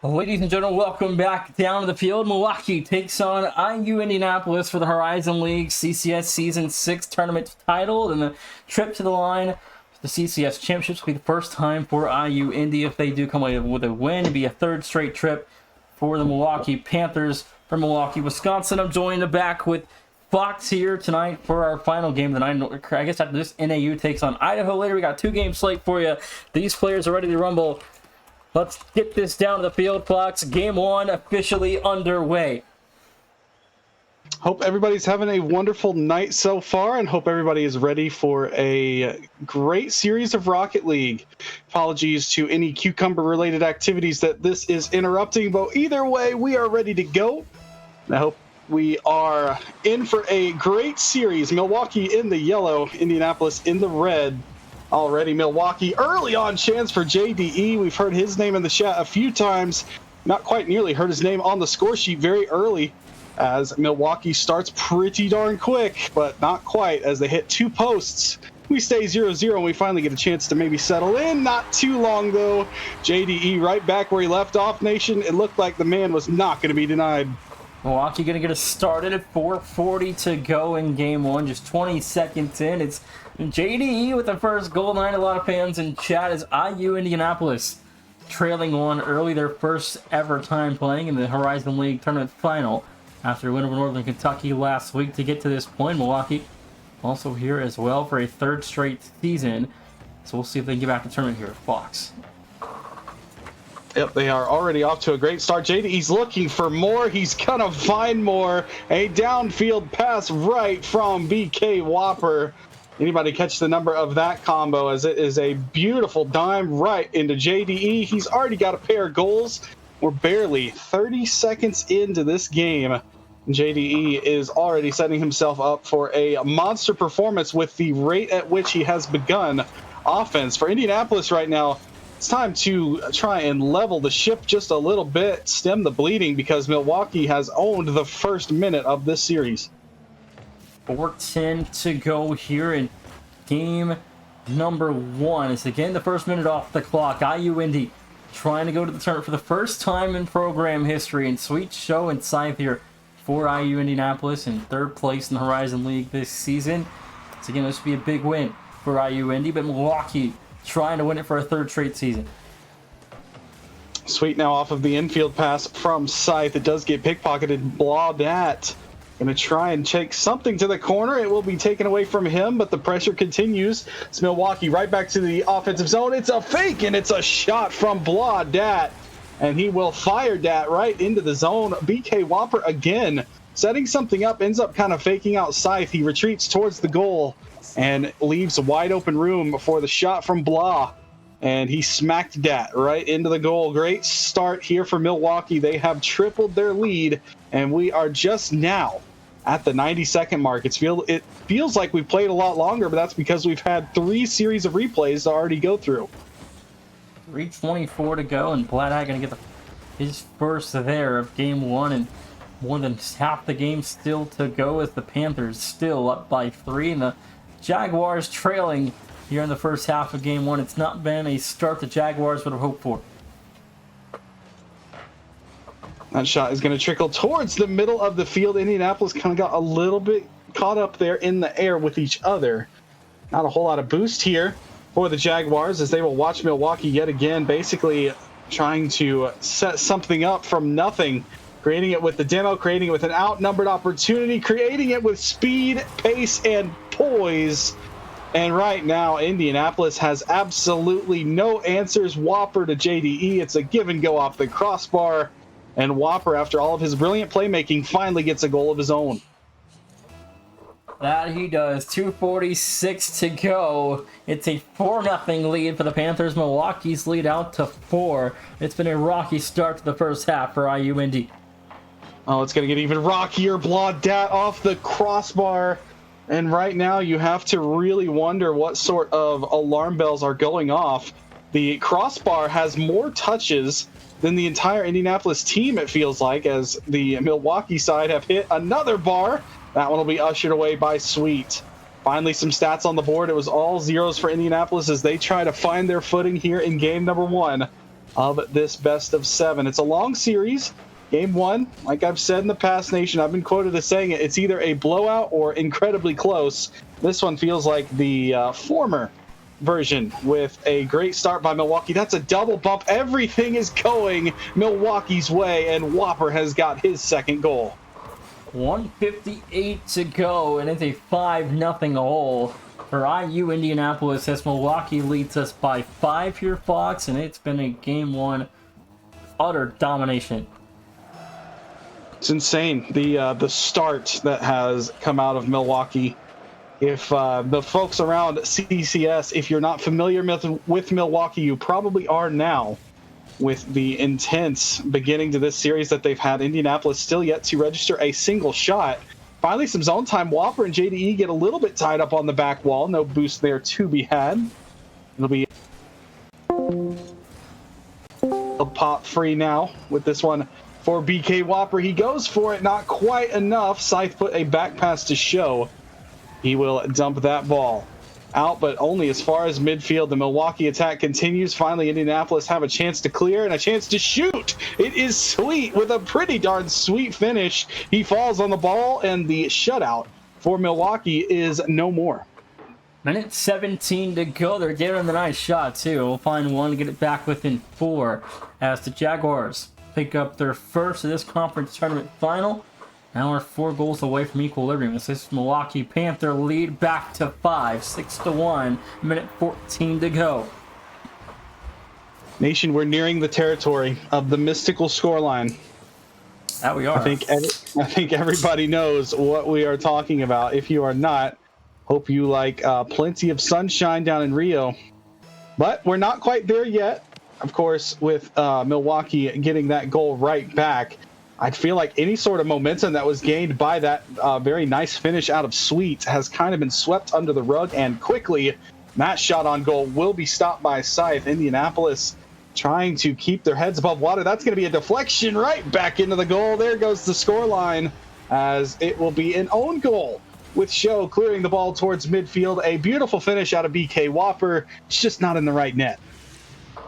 Ladies and gentlemen, welcome back down to the field. Milwaukee takes on IU Indianapolis for the Horizon League CCS Season 6 tournament title, and the trip to the line. The CCS Championships will be the first time for IU Indy if they do come away with a win. It'll be a third straight trip for the Milwaukee Panthers from Milwaukee, Wisconsin. I'm joined back with Fox here tonight for our final game of the night. I guess after this, NAU takes on Idaho later. We got 2-game slate for you. These players are ready to rumble. Let's get this down to the field, Fox. Game 1 officially underway. Hope everybody's having a wonderful night so far, and hope everybody is ready for a great series of Rocket League. Apologies to any cucumber-related activities that this is interrupting, but either way, we are ready to go. I hope we are in for a great series. Milwaukee in the yellow, Indianapolis in the red. Already Milwaukee early on chance for JDE. We've heard his name in the chat a few times. Not quite nearly heard his name on the score sheet very early as Milwaukee starts pretty darn quick, but not quite as they hit 2 posts. We stay 0-0 and we finally get a chance to maybe settle in. Not too long though. JDE right back where he left off, Nation. It looked like the man was not going to be denied. Milwaukee going to get us started at 4:40 to go in game 1. Just 20 seconds in. It's JDE with the first goal. A lot of fans in chat as IU Indianapolis trailing 1 early. Their first ever time playing in the Horizon League tournament final after a win over Northern Kentucky last week to get to this point. Milwaukee also here as well for a third straight season. So we'll see if they can get back to the tournament here at Fox. Yep, they are already off to a great start. JDE's looking for more. He's gonna find more. A downfield pass right from BK Whopper. Anybody catch the number of that combo, as it is a beautiful dime right into JDE. He's already got a pair of goals. We're barely 30 seconds into this game. JDE is already setting himself up for a monster performance with the rate at which he has begun offense. For Indianapolis right now, it's time to try and level the ship just a little bit, stem the bleeding, because Milwaukee has owned the first minute of this series. 4:10 to go here in game number 1. It's again the first minute off the clock. IU Indy trying to go to the tournament for the first time in program history, and sweet show and scythe here for IU Indianapolis in 3rd place in the Horizon League this season. So again, this would be a big win for IU Indy, but Milwaukee trying to win it for a 3rd straight season. Sweet now off of the infield pass from Scythe. It does get pickpocketed. Blaudat going to try and take something to the corner. It will be taken away from him, but the pressure continues. It's Milwaukee right back to the offensive zone. It's a fake, and it's a shot from Blaudat, and he will fire that right into the zone. BK Whopper again setting something up, ends up kind of faking out Scythe. He retreats towards the goal and leaves a wide open room for the shot from Blah. And he smacked that right into the goal. Great start here for Milwaukee. They have tripled their lead, and we are just now at the 90-second mark. It feels like we've played a lot longer, but that's because we've had 3 series of replays to already go through. 3:24 to go, and Blaudat going to get his first there of game 1, and more than half the game still to go as the Panthers still up by 3, and the Jaguars trailing here in the first half of game 1. It's not been a start the Jaguars would have hoped for. That shot is going to trickle towards the middle of the field. Indianapolis kind of got a little bit caught up there in the air with each other. Not a whole lot of boost here for the Jaguars as they will watch Milwaukee yet again, basically trying to set something up from nothing. Creating it with the demo, creating it with an outnumbered opportunity, creating it with speed, pace, and poise. And right now, Indianapolis has absolutely no answers. Whopper to JDE. It's a give and go off the crossbar. And Whopper, after all of his brilliant playmaking, finally gets a goal of his own. That he does. 2:46 to go. It's a 4-0 lead for the Panthers. Milwaukee's lead out to 4. It's been a rocky start to the first half for IU Indy. Oh, it's going to get even rockier. Blaudat off the crossbar. And right now, you have to really wonder what sort of alarm bells are going off. The crossbar has more touches than the entire Indianapolis team, it feels like, as the Milwaukee side have hit another bar. That one will be ushered away by Sweet. Finally, some stats on the board. It was all zeros for Indianapolis as they try to find their footing here in game number 1. of this best of 7. It's a long series. Game 1, like I've said in the past, Nation, I've been quoted as saying it's either a blowout or incredibly close. This one feels like the former version, with a great start by Milwaukee. That's a double bump. Everything is going Milwaukee's way, and Whopper has got his second goal. 1:58 to go, and it's a 5-0 hole for IU Indianapolis as Milwaukee leads us by 5 here, Fox, and it's been a game 1 utter domination. It's insane, the start that has come out of Milwaukee. If the folks around CCS, if you're not familiar with Milwaukee, you probably are now, with the intense beginning to this series that they've had. Indianapolis still yet to register a single shot. Finally, some zone time. Whopper and JDE get a little bit tied up on the back wall. No boost there to be had. It'll be a pop free now with this one for BK Whopper. He goes for it, not quite enough. Scythe put a back pass to show. He will dump that ball out, but only as far as midfield. The Milwaukee attack continues. Finally, Indianapolis have a chance to clear and a chance to shoot. It is Sweet with a pretty darn sweet finish. He falls on the ball, and the shutout for Milwaukee is no more. Minute 17 to go. They're getting the nice shot, too. We'll find one to get it back within 4 as the Jaguars pick up their first of this conference tournament final. Now we're 4 goals away from equilibrium. This is Milwaukee Panther lead back to 5, 6-1. Minute 14 to go. Nation, we're nearing the territory of the mystical scoreline. That we are. I think everybody knows what we are talking about. If you are not, hope you like plenty of sunshine down in Rio. But we're not quite there yet. Of course, with Milwaukee getting that goal right back, I feel like any sort of momentum that was gained by that very nice finish out of Sweet has kind of been swept under the rug, and quickly that shot on goal will be stopped by Scythe. Indianapolis trying to keep their heads above water. That's going to be a deflection right back into the goal. There goes the scoreline, as it will be an own goal, with Show clearing the ball towards midfield. A beautiful finish out of BK Whopper. It's just not in the right net.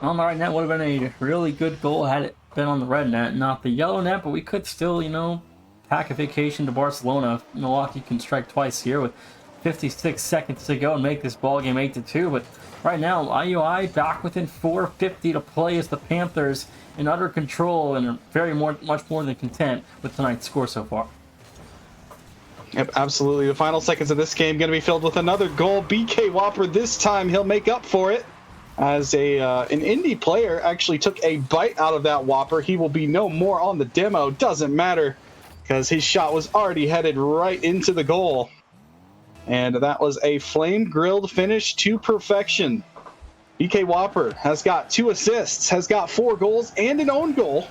On the right net would have been a really good goal had it been on the red net, not the yellow net, but we could still, pack a vacation to Barcelona. Milwaukee can strike twice here with 56 seconds to go and make this ball game 8-2. But right now, IUI back within 4:50 to play as the Panthers in utter control and are much more than content with tonight's score so far. Yep, absolutely. The final seconds of this game going to be filled with another goal. BK Whopper, this time he'll make up for it, as an indie player actually took a bite out of that Whopper. He will be no more on the demo. Doesn't matter, because his shot was already headed right into the goal. And that was a flame-grilled finish to perfection. BK Whopper has got 2 assists, has got 4 goals, and an own goal.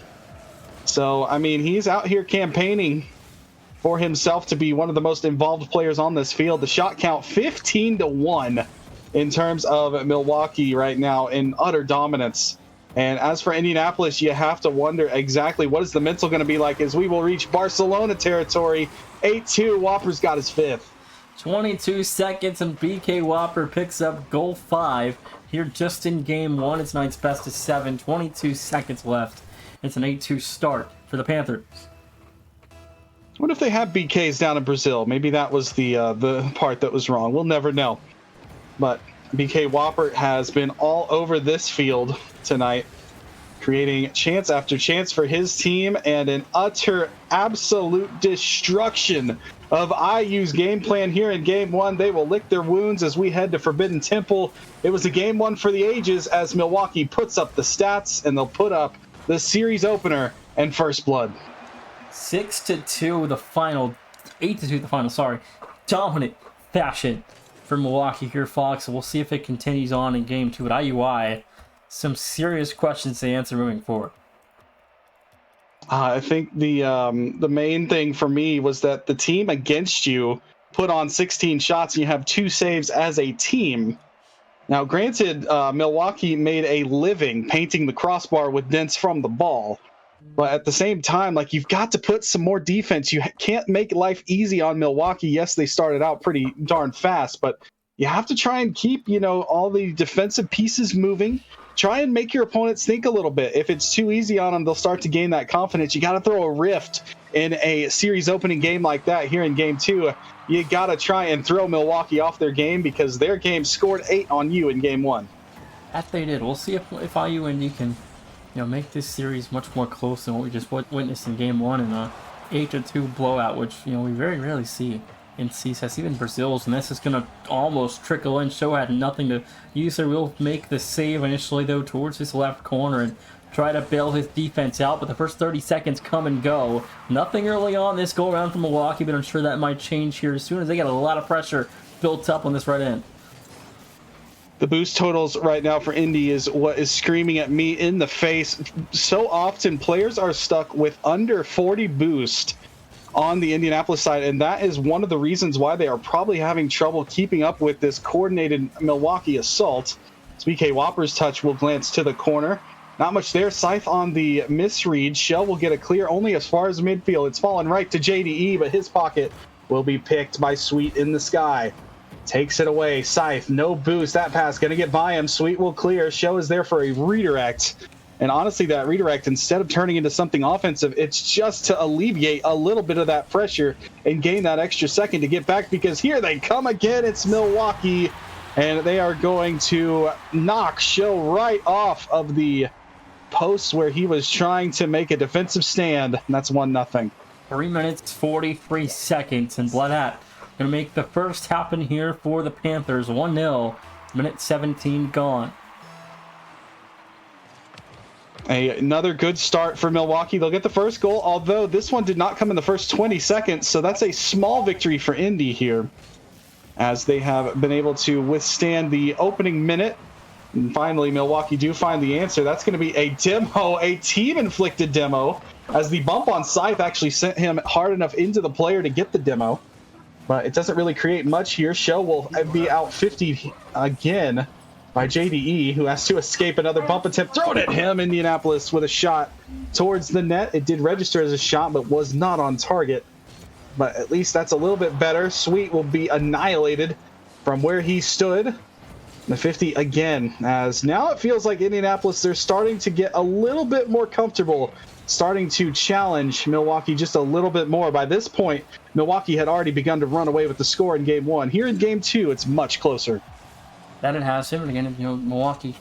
So, I mean, he's out here campaigning for himself to be one of the most involved players on this field. The shot count 15-1. In terms of Milwaukee right now in utter dominance. And as for Indianapolis, you have to wonder exactly what is the mental going to be like as we will reach Barcelona territory. 8-2, Whopper's got his 5th. 22 seconds and BK Whopper picks up goal 5 here just in game 1. It's tonight's best of 7. 22 seconds left. It's an 8-2 start for the Panthers. What if they have BKs down in Brazil? Maybe that was the part that was wrong. We'll never know. But BK Whopper has been all over this field tonight, creating chance after chance for his team, and an utter, absolute destruction of IU's game plan here in Game 1. They will lick their wounds as we head to Forbidden Temple. It was a Game 1 for the ages, as Milwaukee puts up the stats, and they'll put up the series opener and first blood. 6-2 the final, 8-2 the final, sorry. Dominant fashion for Milwaukee here, Fox. So we'll see if it continues on in Game 2 at IUI. Some serious questions to answer moving forward. I think the main thing for me was that the team against you put on 16 shots and you have 2 saves as a team. Now, granted, Milwaukee made a living painting the crossbar with dents from the ball. But at the same time, you've got to put some more defense. You can't make life easy on Milwaukee. Yes, they started out pretty darn fast, but you have to try and keep, all the defensive pieces moving. try and make your opponents think a little bit. If it's too easy on them, they'll start to gain that confidence. You got to throw a rift in a series opening game like that here in game 2. You got to try and throw Milwaukee off their game because their game scored 8 on you in game 1. That they did. We'll see if IUND can, make this series much more close than what we just witnessed in game 1 in a 8-2 blowout, which we very rarely see in CCS, even Brazil's. And this is going to almost trickle in. Show had nothing to use. There will make the save initially though towards his left corner and try to bail his defense out, but the first 30 seconds come and go. Nothing early on this go around from Milwaukee, but I'm sure that might change here as soon as they get a lot of pressure built up on this right end. The boost totals right now for Indy is what is screaming at me in the face. So often players are stuck with under 40 boost on the Indianapolis side, and that is one of the reasons why they are probably having trouble keeping up with this coordinated Milwaukee assault. As BK Whopper's touch will glance to the corner. Not much there. Scythe on the misread. Shell will get a clear only as far as midfield. It's fallen right to JDE, but his pocket will be picked by Sweet in the sky. Takes it away. Scythe, no boost. That pass going to get by him. Sweet will clear. Show is there for a redirect. And honestly, that redirect, instead of turning into something offensive, it's just to alleviate a little bit of that pressure and gain that extra second to get back, because here they come again. It's Milwaukee, and they are going to knock Show right off of the posts where he was trying to make a defensive stand. And that's 1-0. 3 minutes, 43 seconds, and Bladat going to make the first happen here for the Panthers. 1-0, minute 17 gone. Another good start for Milwaukee. They'll get the first goal, although this one did not come in the first 20 seconds, so that's a small victory for Indy here, as they have been able to withstand the opening minute. And finally, Milwaukee do find the answer. That's going to be a demo, a team-inflicted demo, as the bump on Scythe actually sent him hard enough into the player to get the demo. But it doesn't really create much here. Show will be out 50 again by JDE, who has to escape another bump attempt thrown at him. Indianapolis with a shot towards the net. It did register as a shot, but was not on target. But at least that's a little bit better. Sweet will be annihilated from where he stood. The 50 again, as now it feels like Indianapolis, they're starting to get a little bit more comfortable, starting to challenge Milwaukee just a little bit more. By this point, Milwaukee had already begun to run away with the score in game 1. Here in game 2, it's much closer. That it has him. And again, Milwaukee,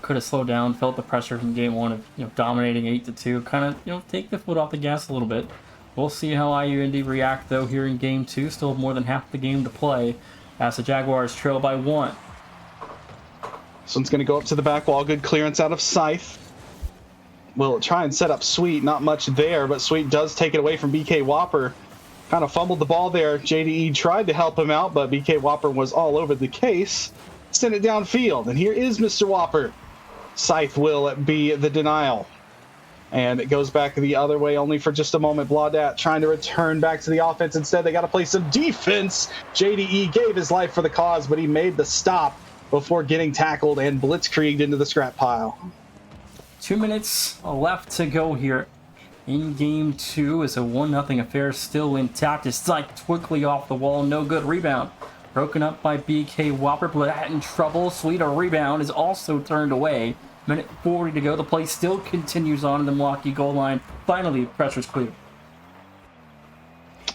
could have slowed down, felt the pressure from game 1 of, dominating 8-2, kind of, take the foot off the gas a little bit. We'll see how IUND react, though, here in game 2. Still more than half the game to play, as the Jaguars trail by 1. This one's going to go up to the back wall. Good clearance out of Scythe. Will try and set up Sweet. Not much there, but Sweet does take it away from BK Whopper. Kind of fumbled the ball there. JDE tried to help him out, but BK Whopper was all over the case. Sent it downfield, and here is Mr. Whopper. Scythe will be the denial. And it goes back the other way only for just a moment. Bladat trying to return back to the offense. Instead, they got to play some defense. JDE gave his life for the cause, but he made the stop before getting tackled and blitzkrieged into the scrap pile. 2 minutes left to go here in game 2. Is a 1-0 affair still intact. It's like quickly off the wall. No good. Rebound broken up by BK Whopper. Bladat in trouble. Sweet, a rebound is also turned away. Minute 40 to go. The play still continues on the Milwaukee goal line. Finally, pressure's clear.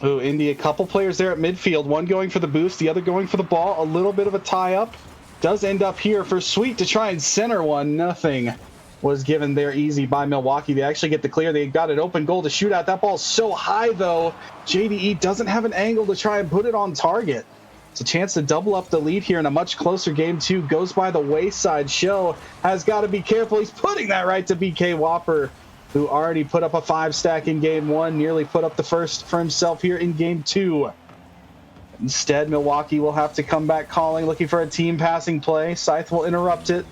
Ooh, Indy, a couple players there at midfield. One going for the boost, the other going for the ball. A little bit of a tie-up. Does end up here for Sweet to try and center one. Nothing was given there easy by Milwaukee. They actually get the clear. They got an open goal to shoot at. That ball's so high, though. JDE doesn't have an angle to try and put it on target. It's a chance to double up the lead here in a much closer game 2. Goes by the wayside. Show has got to be careful. He's putting that right to BK Whopper, who already put up a 5-stack in game 1. Nearly put up the first for himself here in game 2. Instead, Milwaukee will have to come back calling, looking for a team passing play. Scythe will interrupt it,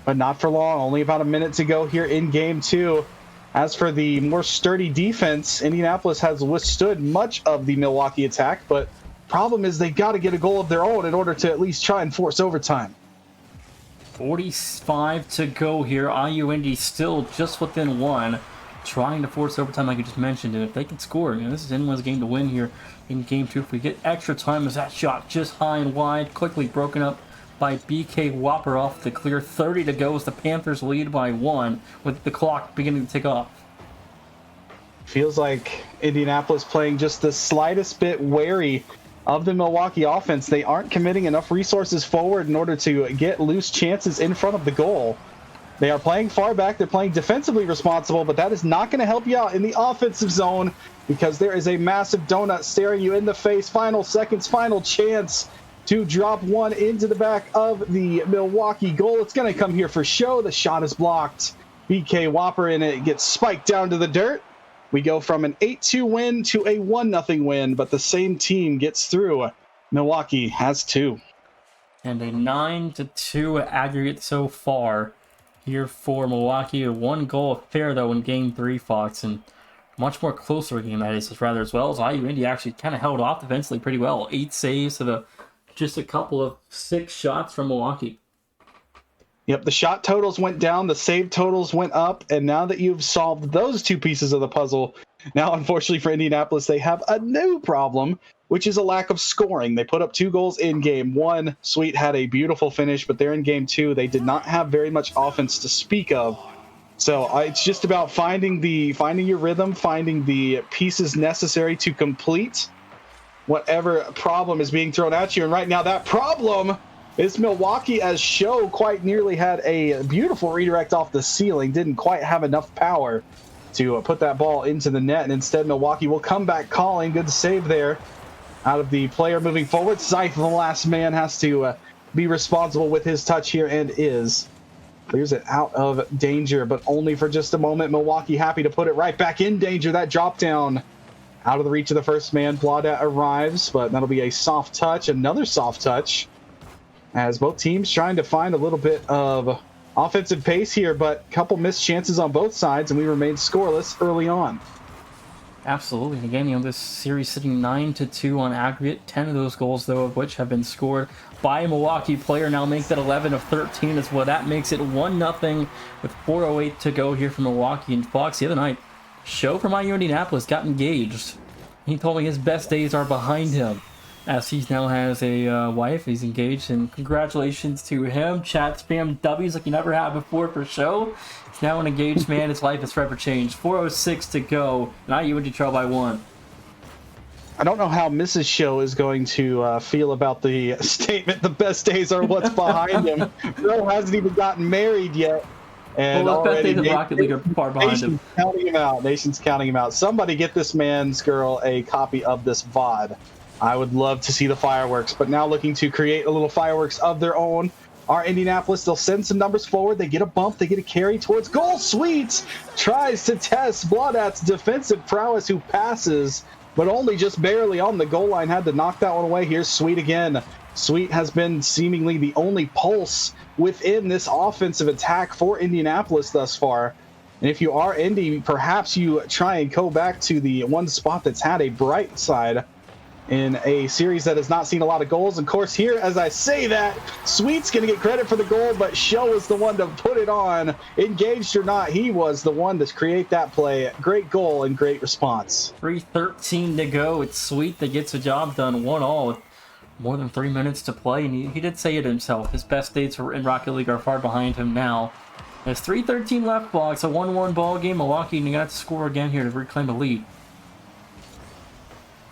but not for long. Only about a minute to go here in game 2. As for the more sturdy defense, Indianapolis has withstood much of the Milwaukee attack, but problem is they got to get a goal of their own in order to at least try and force overtime. 45 to go here. IUND still just within 1, trying to force overtime like you just mentioned. And if they can score, this is anyone's game to win here in game 2. If we get extra time, as that shot just high and wide, quickly broken up by BK Whopper off the clear. 30 to go as the Panthers lead by 1 with the clock beginning to tick off. Feels like Indianapolis playing just the slightest bit wary of the Milwaukee offense. They aren't committing enough resources forward in order to get loose chances in front of the goal. They are playing far back. They're playing defensively responsible, but that is not going to help you out in the offensive zone because there is a massive donut staring you in the face. Final seconds, final chance to drop one into the back of the Milwaukee goal. It's going to come here for show. The shot is blocked. BK Whopper in it gets spiked down to the dirt. We go from an 8-2 win to a 1-0 win, but the same team gets through. Milwaukee has 2. And a 9-2 aggregate so far here for Milwaukee. A 1-goal affair, though, in Game 3, Fox, and much more closer game that is, rather, as well as IU Indy actually kind of held off defensively pretty well. 8 saves to just a couple of 6 shots from Milwaukee. Yep, the shot totals went down, the save totals went up, and now that you've solved those 2 pieces of the puzzle, now unfortunately for Indianapolis, they have a new problem, which is a lack of scoring. They put up 2 goals in Game 1. Sweet had a beautiful finish, but there in Game 2, they did not have very much offense to speak of. So it's just about finding your rhythm, finding the pieces necessary to complete whatever problem is being thrown at you. And right now, that problem is Milwaukee, as Show quite nearly had a beautiful redirect off the ceiling, didn't quite have enough power to put that ball into the net, and instead Milwaukee will come back calling. Good save there out of the player moving forward. Scythe, the last man, has to be responsible with his touch here and is. Clears it out of danger, but only for just a moment. Milwaukee happy to put it right back in danger. That drop down out of the reach of the first man. Blaudat arrives, but that'll be a soft touch. Another soft touch as both teams trying to find a little bit of offensive pace here, but a couple missed chances on both sides, and we remain scoreless early on. Absolutely. And again, this series sitting 9-2 on aggregate. 10 of those goals, though, of which have been scored by a Milwaukee player. Now make that 11 of 13 as well. That makes it 1-0 with 4:08 to go here for Milwaukee. And Fox, the other night, Show from IU Indianapolis got engaged. He told me his best days are behind him, as he now has a wife. He's engaged, and congratulations to him. Chat spam W's like you never had before for Show. He's now an engaged man. His life has forever changed. 4:06 to go, and IU Indy trail by 1. I don't know how Mrs. Show is going to feel about the statement, the best days are what's behind him. Bill hasn't even gotten married yet. And well, best days already of Rocket League are far behind him. Counting him out. Nation's counting him out. Somebody get this man's girl a copy of this VOD. I would love to see the fireworks, but now looking to create a little fireworks of their own. Our Indianapolis, they'll send some numbers forward. They get a bump. They get a carry towards goal. Sweet tries to test Blaudat's defensive prowess, who passes, but only just barely on the goal line. Had to knock that one away. Here's Sweet again. Sweet has been seemingly the only pulse within this offensive attack for Indianapolis thus far. And if you are Indy, perhaps you try and go back to the one spot that's had a bright side in a series that has not seen a lot of goals. Of course, here, as I say that, Sweet's going to get credit for the goal, but Show is the one to put it on. Engaged or not, he was the one to create that play. Great goal and great response. 3:13 to go. It's Sweet that gets the job done. 1-1 with more than 3 minutes to play, and he did say it himself. His best days in Rocket League are far behind him now. There's 3:13 left, Box. A 1-1 ball game. Milwaukee and you got to score again here to reclaim the lead.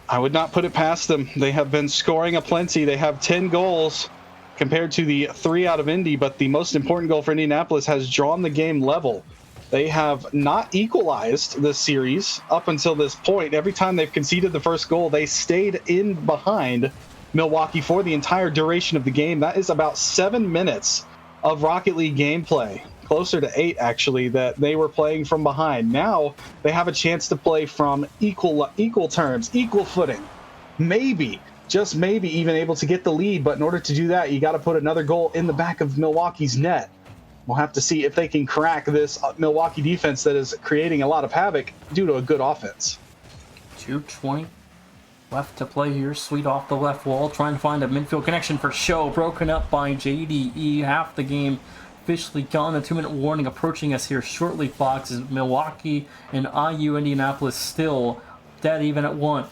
I would not put it past them. They have been scoring aplenty. They have 10 goals compared to the 3 out of Indy, but the most important goal for Indianapolis has drawn the game level. They have not equalized this series up until this point. Every time they've conceded the first goal, they stayed in behind Milwaukee for the entire duration of the game. That is about 7 minutes of Rocket League gameplay. Closer to 8, actually, that they were playing from behind. Now they have a chance to play from equal terms, equal footing. Maybe, just maybe, even able to get the lead. But in order to do that, you got to put another goal in the back of Milwaukee's net. We'll have to see if they can crack this Milwaukee defense that is creating a lot of havoc due to a good offense. 2:20 left to play here. Sweet off the left wall, trying to find a midfield connection for Show. Broken up by JDE. Half the game officially gone. A 2-minute warning approaching us here shortly, Fox, is Milwaukee and IU Indianapolis still dead even at 1.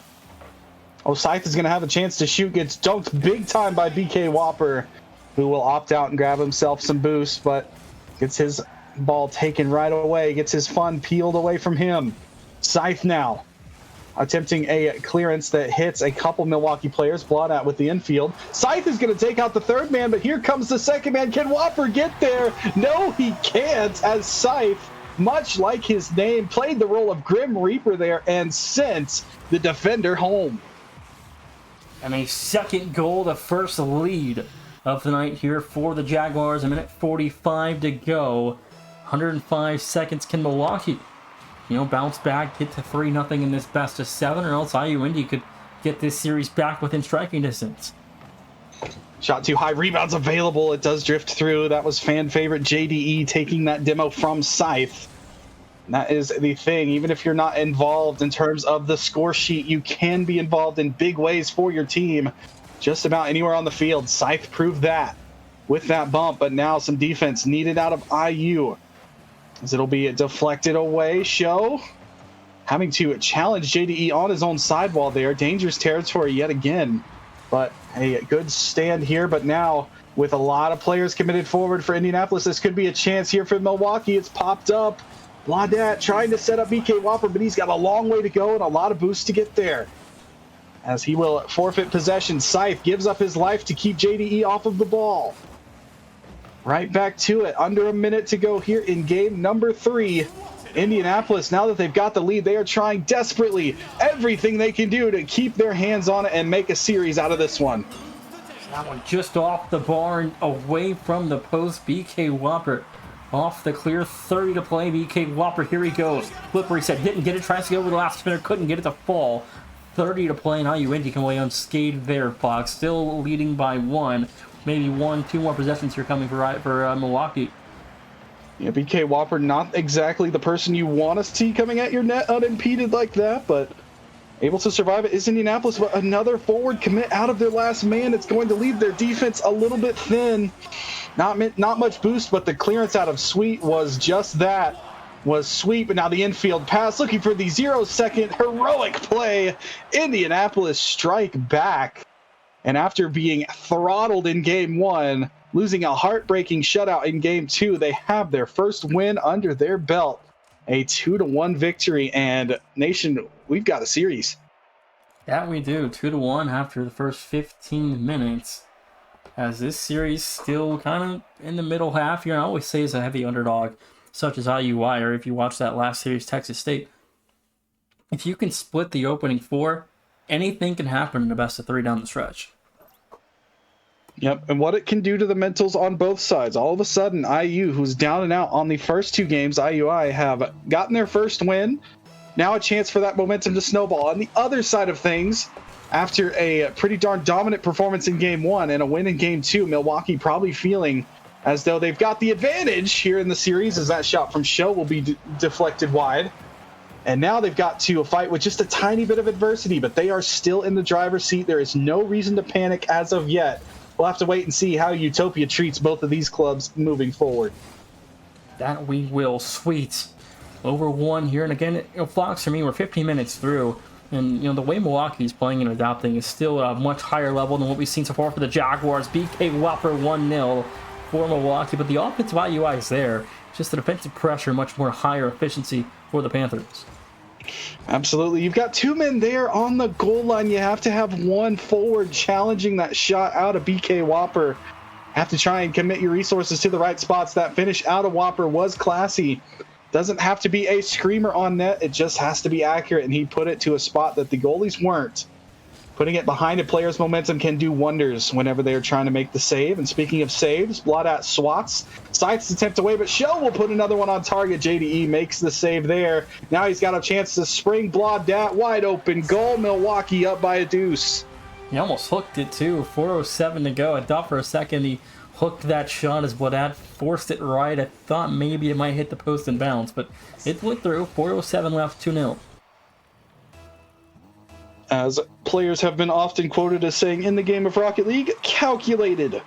Oh, Scythe is going to have a chance to shoot. Gets dunked big time by BK Whopper. who will opt out and grab himself some boost, but gets his ball taken right away, gets his fun peeled away from him. Scythe now attempting a clearance that hits a couple Milwaukee players. Blaudat with the infield. Scythe is going to take out the third man, but here comes the second man. Can Whopper get there? No, he can't, as Scythe, much like his name, played the role of Grim Reaper there and sent the defender home. And a second goal, the first lead of the night here for the Jaguars. A minute 45 to go. 105 seconds. Can Milwaukee, bounce back, get to 3-0 in this best of 7, or else IU Indy could get this series back within striking distance? Shot too high, rebounds available. It does drift through. That was fan favorite JDE taking that demo from Scythe. And that is the thing. Even if you're not involved in terms of the score sheet, you can be involved in big ways for your team just about anywhere on the field. Scythe proved that with that bump, but now some defense needed out of IU, as it'll be deflected away. Show having to challenge JDE on his own sidewall there. Dangerous territory yet again, but a good stand here. But now with a lot of players committed forward for Indianapolis, this could be a chance here for Milwaukee. It's popped up. Blaudat trying to set up BK Whopper, but he's got a long way to go and a lot of boost to get there, as he will forfeit possession. Scythe gives up his life to keep JDE off of the ball. Right back to it. Under a minute to go here in game number 3. Indianapolis, now that they've got the lead, they are trying desperately everything they can do to keep their hands on it and make a series out of this one. That one just off the bar and away from the post. BK Whopper off the clear. 30 to play. BK Whopper, here he goes. Flipper, he said, didn't get it. Tries to go over the last spinner. Couldn't get it to fall. 30 to play, and IU Indy come away unscathed there, Fox. Still leading by 1. Maybe 1-2 more possessions here coming for Milwaukee. Yeah, BK Whopper, not exactly the person you want to see coming at your net unimpeded like that, but able to survive it is Indianapolis. But another forward commit out of their last man. It's going to leave their defense a little bit thin. Not much boost, but the clearance out of Sweet was just that. Was Sweet, but now the infield pass, looking for the 0-second heroic play. Indianapolis strike back. And after being throttled in game 1, losing a heartbreaking shutout in game 2, they have their first win under their belt. A 2-1 victory, and Nation, we've got a series. That we do. 2-1 after the first 15 minutes. As this series still kind of in the middle half. I always say is a heavy underdog, such as IUI, or if you watch that last series, Texas State. If you can split the opening 4, anything can happen in the best of 3 down the stretch. Yep, and what it can do to the mentals on both sides. All of a sudden, IU, who's down and out on the first 2 games, IUI have gotten their first win. Now a chance for that momentum to snowball. On the other side of things, after a pretty darn dominant performance in game 1 and a win in game 2, Milwaukee probably feeling as though they've got the advantage here in the series, as that shot from Show will be deflected wide. And now they've got to fight with just a tiny bit of adversity, but they are still in the driver's seat. There is no reason to panic as of yet. We'll have to wait and see how Utopia treats both of these clubs moving forward. That we will. Sweet. Over 1 here. And again, Fox, for me, we're 15 minutes through. And, the way Milwaukee's playing and adapting is still a much higher level than what we've seen so far for the Jaguars. BK Whopper 1-0 for Milwaukee. But the offensive IUI is there. Just the defensive pressure, much more higher efficiency for the Panthers. Absolutely. You've got 2 men there on the goal line. You have to have 1 forward challenging that shot out of BK Whopper. Have to try and commit your resources to the right spots. That finish out of Whopper was classy. Doesn't have to be a screamer on net. It just has to be accurate, and he put it to a spot that the goalies weren't. Putting it behind a player's momentum can do wonders whenever they're trying to make the save. And speaking of saves, Blaudat swats. Scythe's attempt away, but Show will put another one on target. JDE makes the save there. Now he's got a chance to spring Blaudat wide open. Goal, Milwaukee up by a deuce. He almost hooked it too. 4:07 to go. I thought for a second he hooked that shot as Blaudat forced it right. I thought maybe it might hit the post and bounce, but it went through. 4:07 left, 2-0. As players have been often quoted as saying in the game of Rocket League, calculated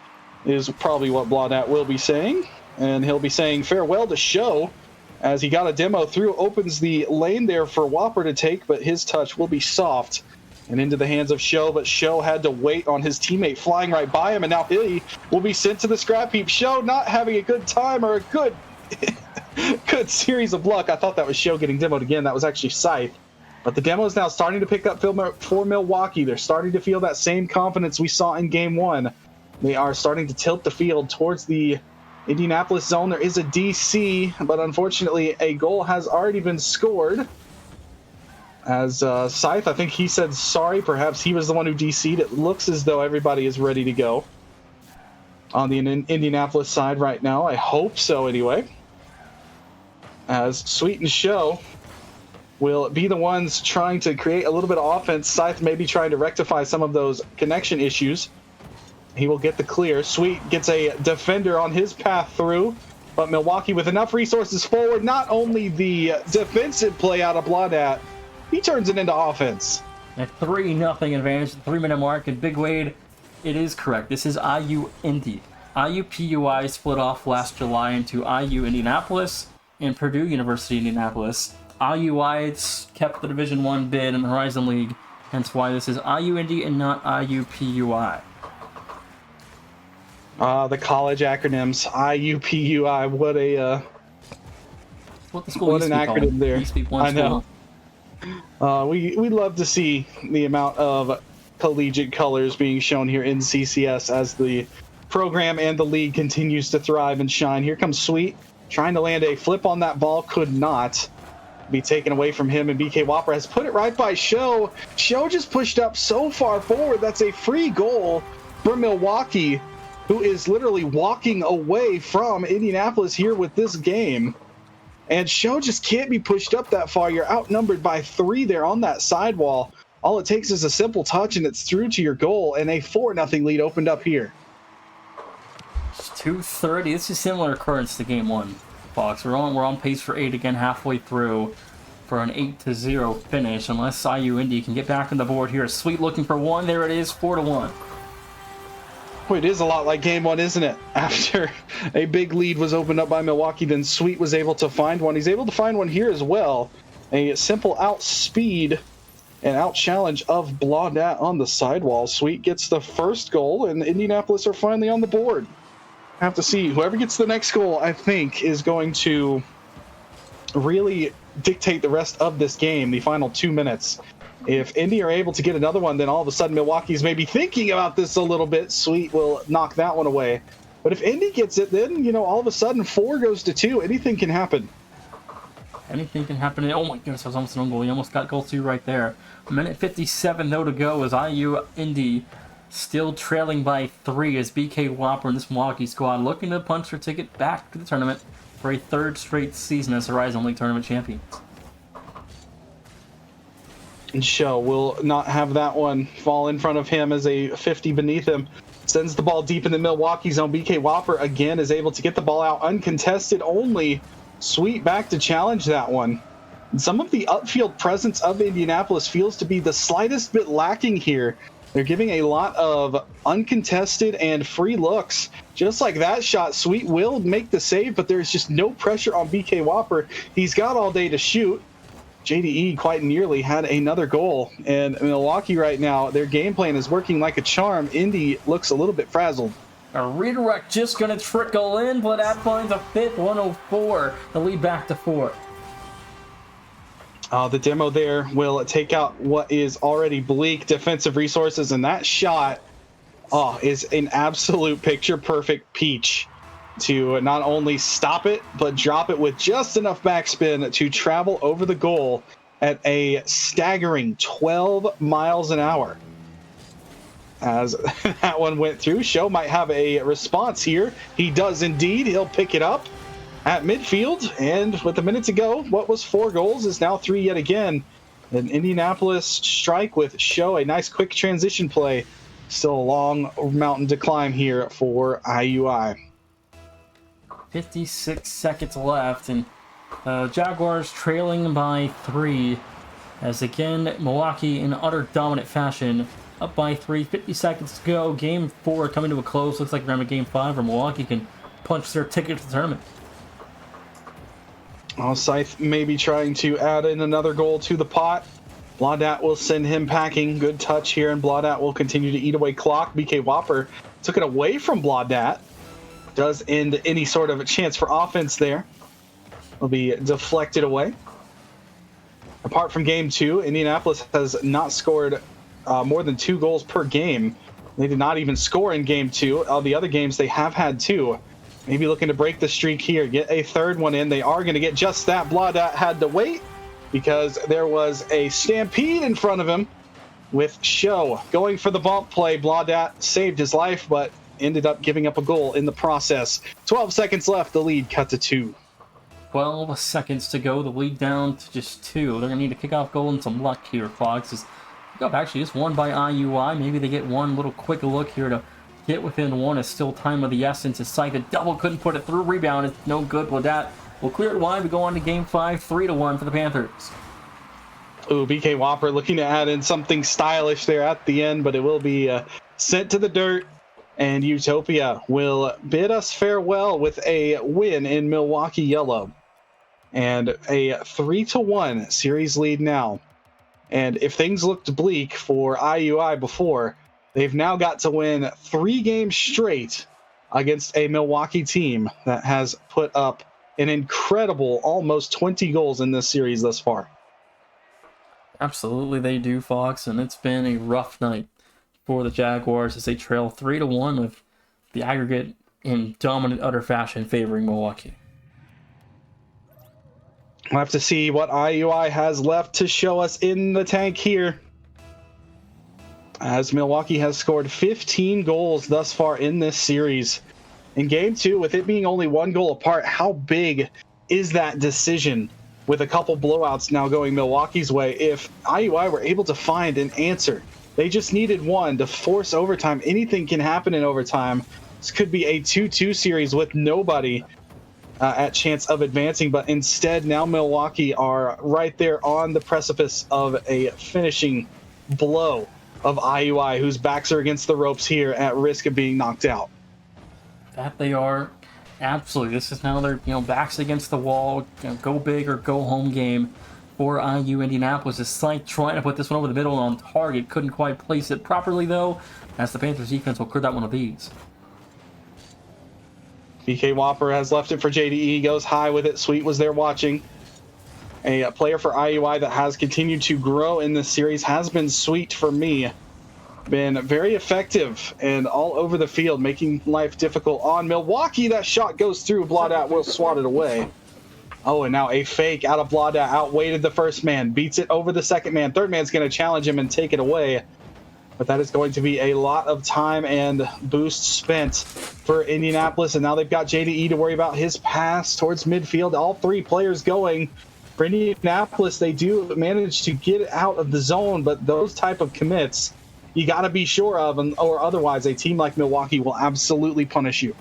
is probably what Blaudat will be saying. And he'll be saying farewell to Show, as he got a demo through, opens the lane there for Whopper to take, but his touch will be soft and into the hands of Show, but Show had to wait on his teammate flying right by him, and now he will be sent to the scrap heap. Show not having a good time or a good good series of luck. I thought that was Show getting demoed again. That was actually Scythe. But the demo is now starting to pick up for Milwaukee. They're starting to feel that same confidence we saw in Game 1. They are starting to tilt the field towards the Indianapolis zone. There is a DC, but unfortunately a goal has already been scored. As Scythe, I think he said sorry. Perhaps he was the one who DC'd. It looks as though everybody is ready to go on the Indianapolis side right now. I hope so anyway. As Sweet and Show will be the ones trying to create a little bit of offense. Scythe may be trying to rectify some of those connection issues. He will get the clear. Sweet gets a defender on his path through, but Milwaukee with enough resources forward. Not only the defensive play out of Blaudat, he turns it into offense. A 3-0 advantage, 3-minute mark, and Big Wade, it is correct. This is IU Indy. IUPUI split off last July into IU Indianapolis and Purdue University Indianapolis. IUI kept the Division I bid in the Horizon League, hence why this is IU Indy and not IUPUI. The college acronyms, IUPUI, what What the school what used an to be acronym called. there. It used to be one I know. school. We love to see the amount of collegiate colors being shown here in CCS as the program and the league continues to thrive and shine. Here comes Sweet, trying to land a flip on that ball, could not be taken away from him, and BK Whopper has put it right by Show. Show just pushed up so far forward. That's a free goal for Milwaukee, who is literally walking away from Indianapolis here with this game. And Show just can't be pushed up that far. You're outnumbered by 3 there on that sidewall. All it takes is a simple touch, and it's through to your goal, and a 4-0 lead opened up here. 2:30. This is similar occurrence to Game 1, Fox. We're on pace for 8 again halfway through for an 8-0 finish, unless IU Indy can get back on the board here. Sweet looking for 1. There it is, 4-1. Boy, it is a lot like Game 1, isn't it? After a big lead was opened up by Milwaukee, then Sweet was able to find one. He's able to find one here as well. A simple outspeed and out-challenge of Blaudat on the sidewall. Sweet gets the first goal, and Indianapolis are finally on the board. Have to see. Whoever gets the next goal, I think, is going to really dictate the rest of this game, the final 2 minutes. If Indy are able to get another one, then all of a sudden Milwaukee's maybe thinking about this a little bit. Sweet will knock that one away. But if Indy gets it, then, all of a sudden 4 goes to 2. Anything can happen. Anything can happen. Oh my goodness, that was almost an own goal. He almost got goal 2 right there. Minute 57 though to go as IU Indy still trailing by 3 as BK Whopper and this Milwaukee squad looking to punch their ticket back to the tournament for a 3rd straight season as Horizon League tournament champions. And Show will not have that one fall in front of him as a 50 beneath him. Sends the ball deep in the Milwaukee zone. BK Whopper again is able to get the ball out uncontested. Only Sweet back to challenge that one. And some of the upfield presence of Indianapolis feels to be the slightest bit lacking here. They're giving a lot of uncontested and free looks. Just like that shot, Sweet will make the save, but there's just no pressure on BK Whopper. He's got all day to shoot. JDE quite nearly had another goal. And Milwaukee right now, their game plan is working like a charm. Indy looks a little bit frazzled. A redirect just going to trickle in, but that finds a 5th, 104. The lead back to 4. The demo there will take out what is already bleak defensive resources, and that shot is an absolute picture-perfect peach to not only stop it, but drop it with just enough backspin to travel over the goal at a staggering 12 miles an hour. As that one went through, Show might have a response here. He does indeed. He'll pick it up at midfield, and with a minute to go, what was 4 goals is now 3 yet again. An Indianapolis strike with Show, a nice quick transition play. Still a long mountain to climb here for IUI. 56 seconds left, and Jaguars trailing by 3. As again, Milwaukee in utter dominant fashion, up by 3. 50 seconds to go. Game 4 coming to a close. Looks like we're in Game 5, where Milwaukee can punch their ticket to the tournament. Scythe may be trying to add in another goal to the pot. Blaudat will send him packing. Good touch here, and Blaudat will continue to eat away clock. BK Whopper took it away from Blaudat. Does end any sort of a chance for offense there. Will be deflected away. Apart from game 2, Indianapolis has not scored more than 2 goals per game. They did not even score in game 2. All the other games, they have had 2. Maybe looking to break the streak here, get a third one in. They are going to get just that. Blaudat had to wait because there was a stampede in front of him with Show going for the bump play. Blaudat saved his life, but ended up giving up a goal in the process. 12 seconds left. The lead cut to 2. 12 seconds to go. The lead down to just 2. They're going to need a kickoff goal and some luck here, Fox. Kickoff actually is won by IUI. Maybe they get one little quick look here to get within 1. It's still time of the essence. It's like the double couldn't put it through. Rebound is no good. Blaudat will clear it wide. We go on to game 5, 3-1 for the Panthers. Ooh, BK Whopper looking to add in something stylish there at the end, but it will be sent to the dirt. And Utopia will bid us farewell with a win in Milwaukee Yellow. And a 3-1 series lead now. And if things looked bleak for IUI before, they've now got to win 3 games straight against a Milwaukee team that has put up an incredible almost 20 goals in this series thus far. Absolutely they do, Fox, and it's been a rough night for the Jaguars as they trail 3-1 with the aggregate in dominant utter fashion favoring Milwaukee. We'll have to see what IUI has left to show us in the tank here, as Milwaukee has scored 15 goals thus far in this series. In game 2, with it being only 1 goal apart, how big is that decision with a couple blowouts now going Milwaukee's way? If IUI were able to find an answer, they just needed 1 to force overtime. Anything can happen in overtime. This could be a 2-2 series with nobody at chance of advancing, but instead now Milwaukee are right there on the precipice of a finishing blow of IUI, whose backs are against the ropes here at risk of being knocked out. That they are. Absolutely. This is now their backs against the wall, go big or go home game for IU Indianapolis. Is Slyke trying to put this one over the middle on target. Couldn't quite place it properly, though, as the Panthers defense will clear that one of these. BK Whopper has left it for JDE, goes high with it. Sweet was there watching. A player for IUI that has continued to grow in this series has been Sweet for me. Been very effective and all over the field, making life difficult on Milwaukee. That shot goes through. Blaudat will swat it away. Oh, and now a fake out of Blaudat. Outweighted the first man. Beats it over the second man. Third man's going to challenge him and take it away. But that is going to be a lot of time and boost spent for Indianapolis. And now they've got JDE to worry about his pass towards midfield. All 3 players going. For Indianapolis, they do manage to get out of the zone, but those type of commits you got to be sure of, or otherwise a team like Milwaukee will absolutely punish you.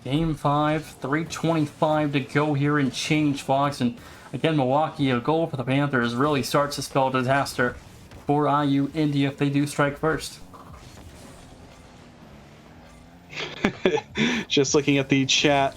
Game 5, 3:25 to go here in change, Fox. And again, Milwaukee, a goal for the Panthers really starts to spell disaster for IU Indy if they do strike first. Just looking at the chat,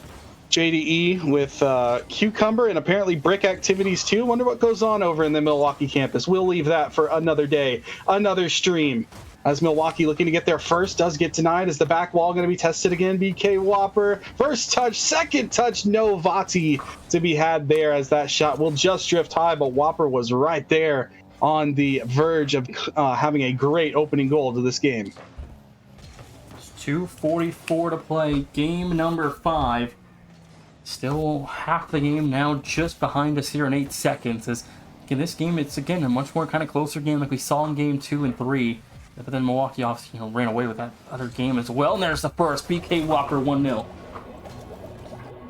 JDE with cucumber and apparently brick activities too. Wonder what goes on over in the Milwaukee campus. We'll leave that for another day, another stream. As Milwaukee looking to get there first, does get denied. Is the back wall going to be tested again? BK Whopper, first touch, second touch, no Vati to be had there, as that shot will just drift high, but Whopper was right there on the verge of having a great opening goal to this game. 2:44 to play, game number 5. Still half the game now, just behind us here in 8 seconds. As in this game, it's again a much more kind of closer game like we saw in game 2 and 3. But then Milwaukee ran away with that other game as well. And there's the first, BK Whopper 1-0.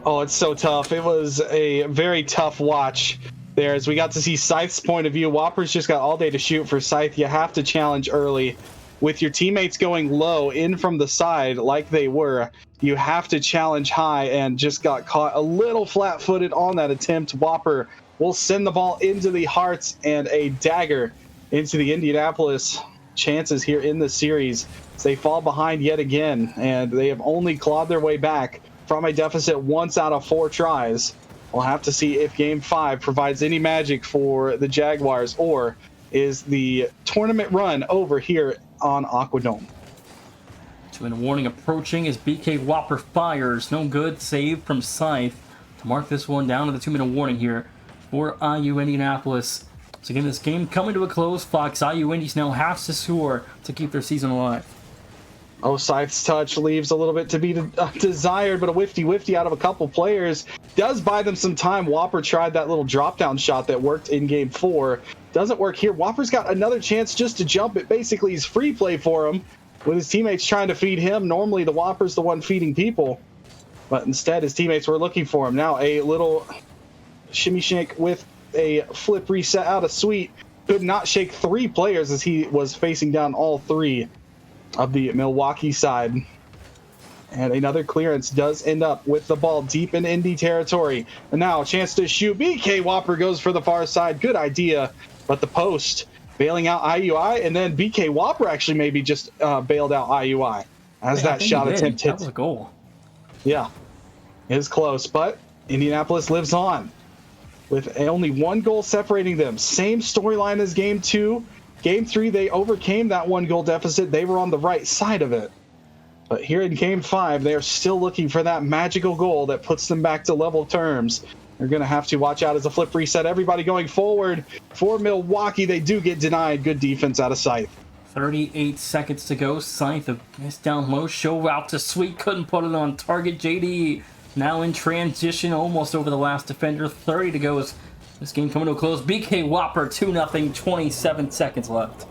Oh, it's so tough. It was a very tough watch there as we got to see Scythe's point of view. Whopper's just got all day to shoot for Scythe. You have to challenge early. With your teammates going low in from the side like they were, you have to challenge high, and just got caught a little flat-footed on that attempt. Whopper will send the ball into the hearts and a dagger into the Indianapolis chances here in the series. They fall behind yet again, and they have only clawed their way back from a deficit once out of 4 tries. We'll have to see if Game 5 provides any magic for the Jaguars, or is the tournament run over here on Aquadome. 2-minute warning approaching as BK Whopper fires. No good. Save from Scythe to mark this one down to the 2-minute warning here for IU Indianapolis. So again, this game coming to a close. Fox, IU Indies now has to score to keep their season alive. Oh, Scythe's touch leaves a little bit to be desired, but a whifty out of a couple players does buy them some time. Whopper tried that little drop-down shot that worked in Game 4. Doesn't work here. Whopper's got another chance just to jump it. Basically, he's free play for him with his teammates trying to feed him. Normally, the Whopper's the one feeding people, but instead, his teammates were looking for him. Now, a little shimmy shake with a flip reset out of Sweet. Could not shake 3 players as he was facing down all 3 of the Milwaukee side. And another clearance does end up with the ball deep in Indy territory. And now a chance to shoot. BK Whopper goes for the far side. Good idea. But the post bailing out IUI, and then BK Whopper actually maybe just bailed out IUI as that shot attempt hit. That was a goal. Yeah, it is close, but Indianapolis lives on with only 1 goal separating them. Same storyline as Game 2. Game 3, they overcame that 1 goal deficit. They were on the right side of it. But here in Game 5, they are still looking for that magical goal that puts them back to level terms. They're going to have to watch out as a flip reset. Everybody going forward for Milwaukee. They do get denied. Good defense out of Scythe. 38 seconds to go. Scythe, a miss down low. Show out to Sweet. Couldn't put it on target. JD now in transition, almost over the last defender. 30 to go as this game coming to a close. BK Whopper 2-0, 27 seconds left.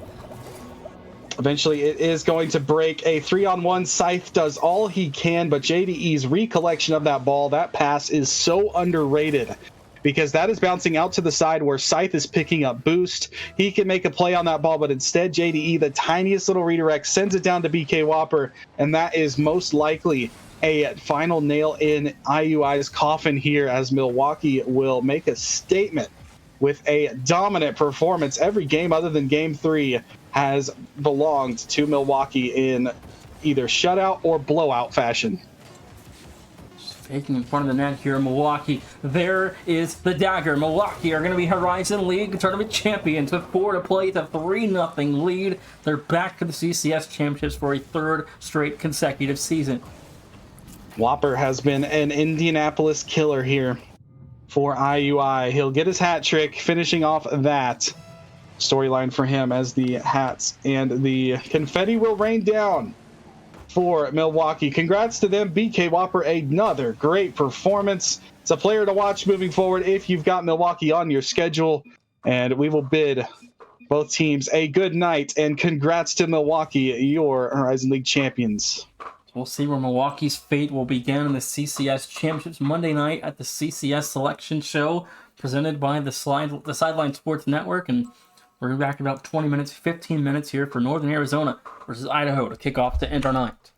Eventually, it is going to break. A 3-on-1. Scythe does all he can, but JDE's recollection of that ball, that pass is so underrated because that is bouncing out to the side where Scythe is picking up boost. He can make a play on that ball, but instead JDE, the tiniest little redirect, sends it down to BK Whopper, and that is most likely a final nail in IUI's coffin here as Milwaukee will make a statement with a dominant performance. Every game other than Game 3 has belonged to Milwaukee in either shutout or blowout fashion. Faking in front of the net here, Milwaukee. There is the dagger. Milwaukee are going to be Horizon League Tournament champions with 4 to play. The 3-0 lead. They're back to the CCS championships for a 3rd straight consecutive season. Whopper has been an Indianapolis killer here for IUI. He'll get his hat trick, finishing off that storyline for him as the hats and the confetti will rain down for Milwaukee. Congrats to them. BK Whopper, another great performance. It's a player to watch moving forward if you've got Milwaukee on your schedule. And we will bid both teams a good night. And congrats to Milwaukee, your Horizon League champions. We'll see where Milwaukee's fate will begin in the CCS Championships Monday night at the CCS Selection Show, presented by the Sideline Sports Network. And we're back in about 15 minutes here for Northern Arizona versus Idaho to kick off to end our night.